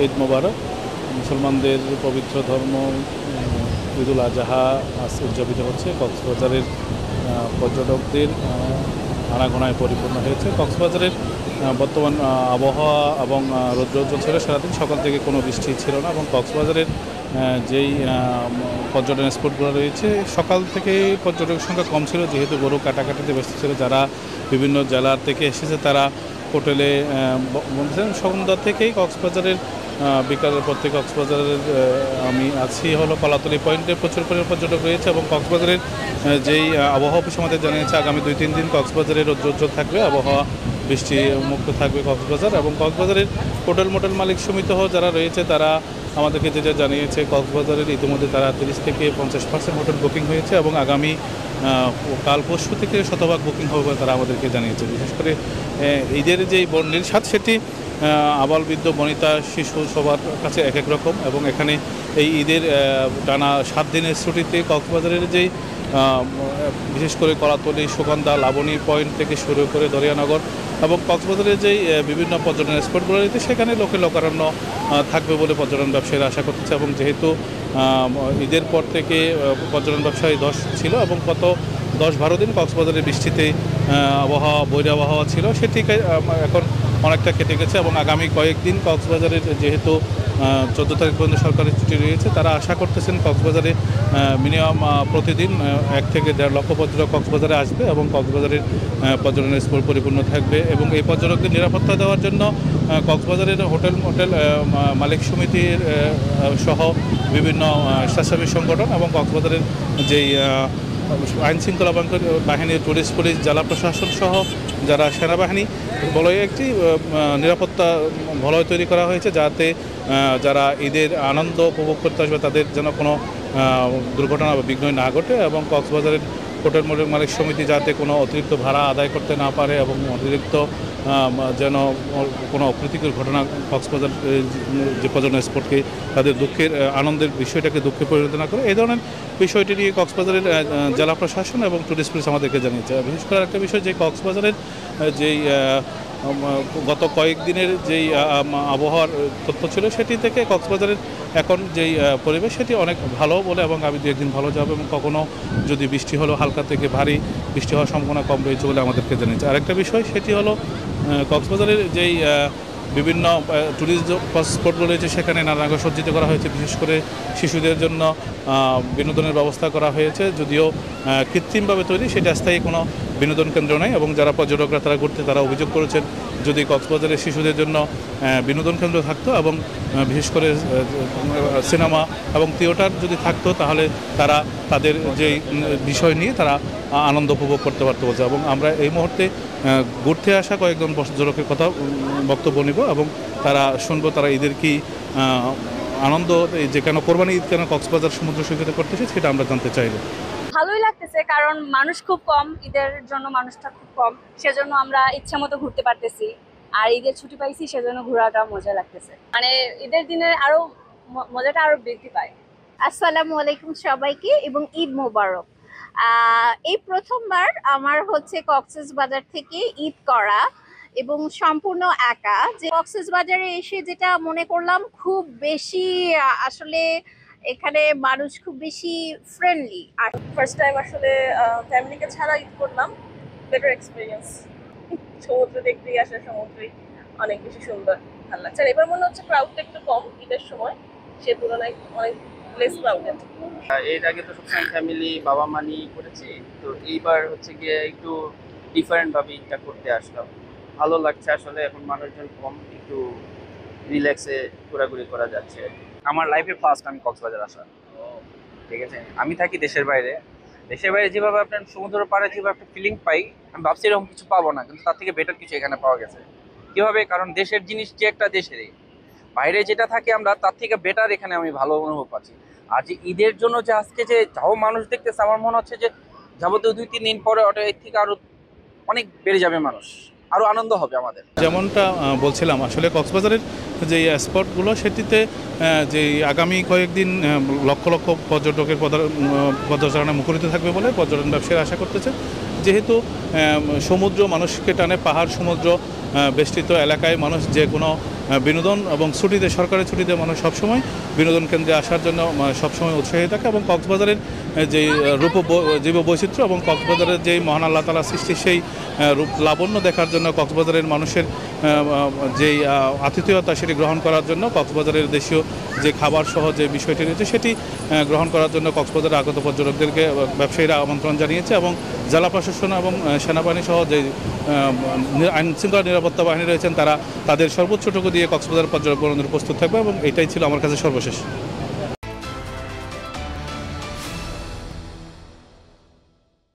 ঈদ মোবারক। মুসলমানদের পবিত্র ধর্ম ঈদুল আজহা আজ উদযাপিত হচ্ছে। কক্সবাজারের পর্যটকদের আনাগোনায় পরিপূর্ণ হয়েছে। কক্সবাজারের বর্তমান আবহাওয়া এবং রৌদ্রোজ্জ্বল ছিল সারাদিন, সকাল থেকে কোনো বৃষ্টি ছিল না এবং কক্সবাজারের যেই পর্যটন স্পটগুলো রয়েছে সকাল থেকে পর্যটকের সংখ্যা কম ছিল, যেহেতু গরু কাটাকাটিতে ব্যস্ত ছিল। যারা বিভিন্ন জেলার থেকে এসেছে তারা হোটেলে বলছেন সন্ধ্যা থেকেই কক্সবাজারের বিকালের পর থেকে কক্সবাজারের আমি আছি হলো কলাতলি পয়েন্টে প্রচুর পরিমাণ পর্যটক রয়েছে এবং কক্সবাজারের যেই আবহাওয়া অফিস আমাদের জানিয়েছে আগামী 2-3 দিন কক্সবাজারের রৌদ্রোজ্জ্বল থাকবে, আবহাওয়া বৃষ্টি মুক্ত থাকবে কক্সবাজার। এবং কক্সবাজারের হোটেল মোটেল মালিক সমিতি যারা রয়েছে তারা আমাদেরকে যেটা জানিয়েছে, কক্সবাজারের ইতিমধ্যে তারা 30 থেকে 50% হোটেল বুকিং হয়েছে এবং আগামী কাল পরশু থেকে শতভাগ বুকিং হবে বলে তারা আমাদেরকে জানিয়েছে। বিশেষ করে ঈদের যেই বর্ণিল স্বাদ সেটি আবাল বৃদ্ধ বনিতা শিশু সবার কাছে এক এক রকম এবং এখানে এই ঈদের টানা 7 দিনের ছুটিতে কক্সবাজারের যেই বিশেষ করে কলাতলি, সুগন্ধা, লাবণী পয়েন্ট থেকে শুরু করে দরিয়ানগর এবং কক্সবাজারের যেই বিভিন্ন পর্যটন স্পটগুলো রয়েছে সেখানে লোকারণ্য থাকবে বলে পর্যটন ব্যবসায়ীরা আশা করতেছে। এবং যেহেতু ঈদের পর থেকে পর্যটন ব্যবসায়ী ধস ছিল এবং গত 10-12 দিন কক্সবাজারের বৃষ্টিতে আবহাওয়া বৈরী আবহাওয়া ছিল, সেটি এখন অনেকটা কেটে গেছে এবং আগামী কয়েকদিন কক্সবাজারের যেহেতু 14 তারিখ পর্যন্ত সরকারি ছুটি রয়েছে, তারা আশা করতেছেন কক্সবাজারে মিনিমাম প্রতিদিন 1 থেকে 1.5 লক্ষ পর্যটক কক্সবাজারে আসবে এবং কক্সবাজারের পর্যটন স্পট পরিপূর্ণ থাকবে। এবং এই পর্যটকদের নিরাপত্তা দেওয়ার জন্য কক্সবাজারের হোটেল মালিক সমিতির সহ বিভিন্ন স্বেচ্ছাসেবী সংগঠন এবং কক্সবাজারের যেই আইন শৃঙ্খলা বাহিনী, টুরিস্ট পুলিশ, জেলা প্রশাসন সহ যারা সেনাবাহিনী বলয়ে একটি নিরাপত্তা বলয় তৈরি করা হয়েছে, যাতে যারা ঈদের আনন্দ উপভোগ করতে আসবে তাদের যেন কোনো দুর্ঘটনা বা বিঘ্ন না ঘটে এবং কক্সবাজারের হোটেল মালিক সমিতি যাতে কোনো অতিরিক্ত ভাড়া আদায় করতে না পারে এবং অতিরিক্ত যেন কোনো অপ্রীতিকর ঘটনা কক্সবাজার যে পর্যটন স্পটকে তাদের আনন্দের বিষয়টাকে দুঃখে পরিণত না করে, এই ধরনের বিষয়টি নিয়ে কক্সবাজারের জেলা প্রশাসন এবং টুরিস্ট পুলিশ আমাদেরকে জানিয়েছে। বিশেষ করে একটা বিষয় যে কক্সবাজারের যেই গত কয়েকদিনের যেই আবহাওয়ার তথ্য ছিল সেটি থেকে কক্সবাজারের এখন যেই পরিবেশ সেটি অনেক ভালো বলে এবং আমি 2-1 দিন ভালো যাবে এবং কখনও যদি বৃষ্টি হলো হালকা থেকে ভারী বৃষ্টি হওয়ার সম্ভাবনা কম রয়েছে বলে আমাদেরকে জানিয়েছে। আরেকটা বিষয় সেটি হলো কক্সবাজারের যেই বিভিন্ন ট্যুরিস্ট স্পটগুলো রয়েছে সেখানে নানা সজ্জিত করা হয়েছে। বিশেষ করে শিশুদের জন্য বিনোদনের ব্যবস্থা করা হয়েছে, যদিও কৃত্রিমভাবে তৈরি, সেটা স্থায়ী কোনো বিনোদন কেন্দ্র নেই এবং যারা পর্যটকরা তারা ঘুরতে তারা অভিযোগ করেছেন যদি কক্সবাজারের শিশুদের জন্য বিনোদন কেন্দ্র থাকতো এবং বিশেষ করে সিনেমা এবং থিয়েটার যদি থাকতো তাহলে তারা তাদের যেই বিষয় নিয়ে তারা আনন্দ উপভোগ করতে পারতো বলছে। এবং আমরা এই মুহূর্তে ঘুরতে আসা কয়েকজন পর্যটকের কথা বক্তব্য নিব এবং তারা শুনবো তারা ঈদের কি আনন্দ যে কেন কোরবানি ঈদ কেন কক্সবাজার সমুদ্র সৈকতে করতেছে সেটা আমরা জানতে চাইব। ভালোই লাগতেছে, কারণ মানুষ খুব কম, ঈদের জন্য মানুষটা খুব কম, সেজন্য আমরা ইচ্ছা মতো ঘুরতে পারতেছি। আর ঈদের ছুটি পাইছি সেজন্য ঘোরাটা মজা লাগতেছে, মানে ঈদের দিনে আরো মজাটা আরো বৃদ্ধি পায়। আসসালামু আলাইকুম সবাইকে এবং ঈদ মোবারক। এই প্রথমবার আমার হচ্ছে কক্সবাজার থেকে ঈদ করা এবং সম্পূর্ণ একা। যে কক্সবাজারে এসে যেটা মনে করলাম খুব বেশি আসলে এখানে মানুষ খুব বেশি ফ্রেন্ডলি। আর ফার্স্ট টাইম আসলে ফ্যামিলিকে ছাড়া ঈদ করলাম, বেটার এক্সপিরিয়েন্স। সমুদ্র দেখতেই আসে, সমুদ্রই অনেক বেশি সুন্দর, ভালো লাগছে। আর এবার মনে হচ্ছে ক্রাউডটা একটু কম ঈদের সময়, সে তুলনায় অনেক লেস ক্রাউডেড। এর আগে তো সবসময় ফ্যামিলি বাবা মা নিয়ে করেছি, তো এইবার হচ্ছে গিয়ে একটু ডিফারেন্ট ভাবে ঈদটা করতে আসলাম। ভালো লাগছে আসলে, এখন মানুষজন কম, একটু রিল্যাক্সে ঘোরাঘুরি করা যাচ্ছে। আমার লাইফে ফার্স্ট আমি কক্সবাজার আসা, ঠিক আছে। আমি থাকি দেশের বাইরে, যেভাবে আপনার সমুদ্র পাড়ে যেভাবে একটা ফিলিং পাই, আমি ভাবছি এরকম কিছু পাবো না, কিন্তু তার থেকে বেটার কিছু এখানে পাওয়া গেছে। কিভাবে? কারণ দেশের জিনিস যে একটা দেশেরই, বাইরে যেটা থাকে আমরা তার থেকে বেটার এখানে আমি ভালো অনুভব পাচ্ছি। আর যে ঈদের জন্য যে আজকে যে যাও মানুষ দেখতেছে, আমার মনে হচ্ছে যে যাবতীয় 2-3 দিন পরে ওটা এর থেকে আরো অনেক বেড়ে যাবে, মানুষ আরো আনন্দ হবে আমাদের। যেমনটা বলছিলাম আসলে কক্সবাজারের যে স্পটগুলো সেটিতে যে আগামী কয়েকদিন লক্ষ লক্ষ পর্যটকের পদচারণা মুখরিত থাকবে বলে পর্যটন ব্যবসায়ীরা আশা করতেছে। যেহেতু সমুদ্র মানুষকে টানে, পাহাড় সমুদ্র বেষ্টিত এলাকায় মানুষ যে কোনো বিনোদন এবং ছুটিতে, সরকারি ছুটিতে মানুষ সবসময় বিনোদন কেন্দ্রে আসার জন্য সবসময় উৎসাহী থাকে। এবং কক্সবাজারের যে জীব বৈচিত্র্য এবং কক্সবাজারের যেই মহান আল্লাহ তাআলা সৃষ্টি সেই রূপ লাবণ্য দেখার জন্য, কক্সবাজারের মানুষের যেই আতিথেয়তা সেটি গ্রহণ করার জন্য, কক্সবাজারের দেশীয় যে খাবার সহ যে বিষয়টি রয়েছে সেটি গ্রহণ করার জন্য কক্সবাজারে আগত পর্যটকদেরকে ব্যবসায়ীরা আমন্ত্রণ জানিয়েছে। এবং জেলা প্রশাসন এবং সেনাবাহিনী সহ যে আইন শৃঙ্খলা নিরাপত্তা বাহিনী রয়েছেন তারা তাদের সর্বোচ্চটুকু দিয়ে কক্সবাজার পর্যটক বন্ধুদের প্রস্তুত থাকবে। এবং এটাই ছিল আমার কাছে সর্বশেষ।